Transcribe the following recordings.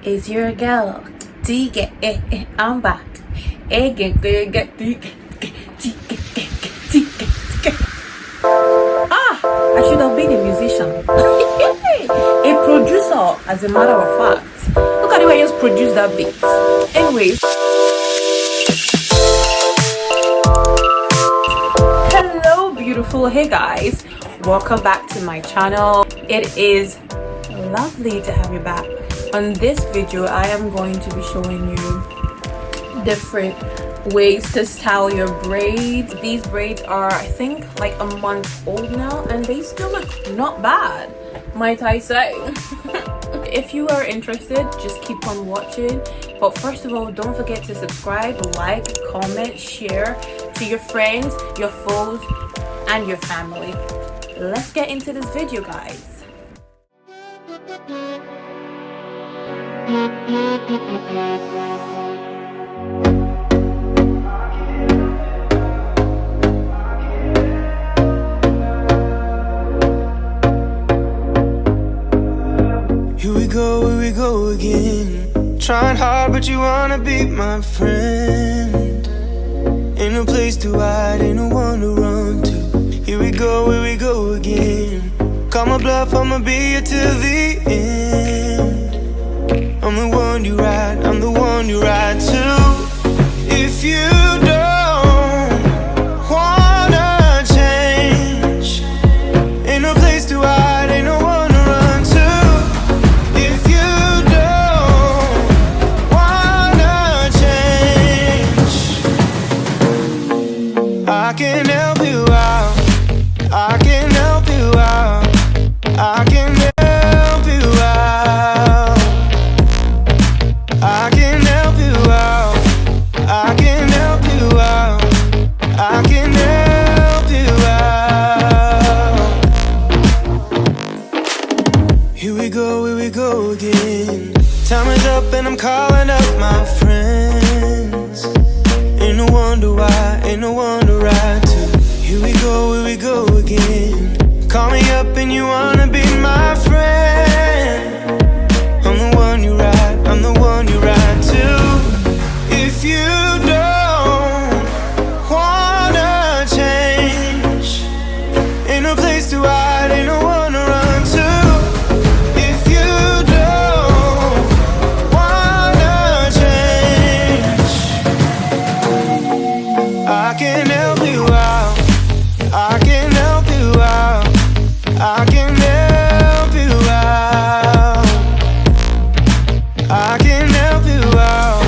It's your girl, Tika. I'm back. I should have been a musician. A producer, as a matter of fact. Look at the way I just produced that beat. Anyways. Hello, beautiful. Hey guys. Welcome back to my channel. It is lovely to have you back. On this video, I am going to be showing you different ways to style your braids. These braids are, I think, like a month old now, and they still look not bad, might I say. If you are interested, just keep on watching. But first of all, don't forget to subscribe, like, comment, share to your friends, your foes, and your family. Let's get into this video, guys. Here we go again. Trying hard, but you wanna be my friend. Ain't no place to hide, ain't no one to run to. Here we go again. Call my bluff, I'ma be here till the end. I'm the one you ride, I'm the one you ride to. If you don't wanna change, ain't no place to hide, ain't no one to run to. If you don't wanna change, I can help you out, I can help you out, I can help you out, I can help you out, I can help you out, I can help you out. Here we go again. Time is up and I'm calling up my friends. Ain't no wonder why, ain't no one to ride to. Here we go again. Call me up and you wanna be my friend. I'm the one you ride, I'm the one you ride to. If you don't wanna change, ain't no place to hide, ain't no one to run to. If you don't wanna change, I can help you out, I can help you out, I can help you out, I can help you out,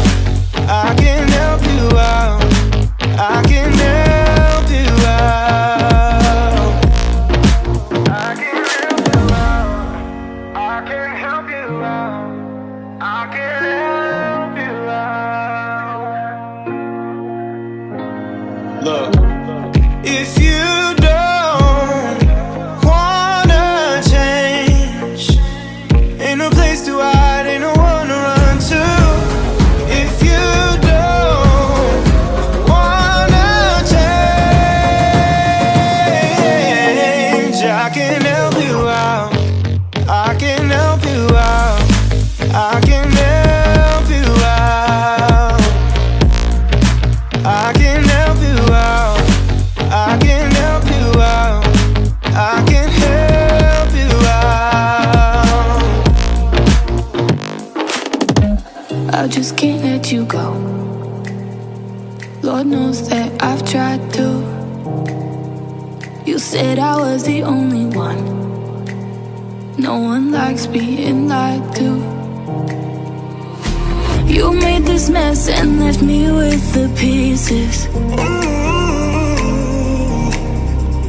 I can help you out, I can help you out, I can help you out, I can help you out, I can help you out. Look, if you don't wanna change, ain't no place to hide, ain't no one to run to. If you don't wanna change, I can help you out, I can help you out, I can help you out, I can help you out, I can help you out, I can help you out. I just can't let you go. Lord knows that I've tried to. You said I was the only one. No one likes being lied to. You made this mess and left me with the pieces.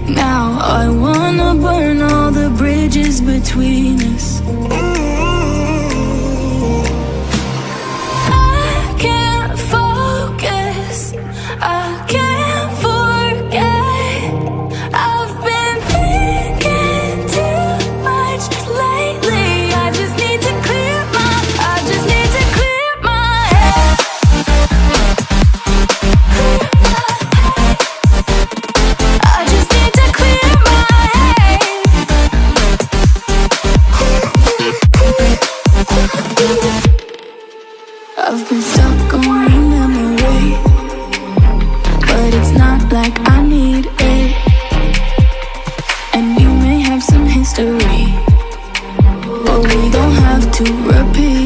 Now I wanna burn all the bridges between us. I can't focus, I can't forget. I've been thinking too much lately. I just need to clear my head. I just need to clear my head. I've been stuck on your memory, but it's not like I need it. And we may have some history, but we don't have to repeat.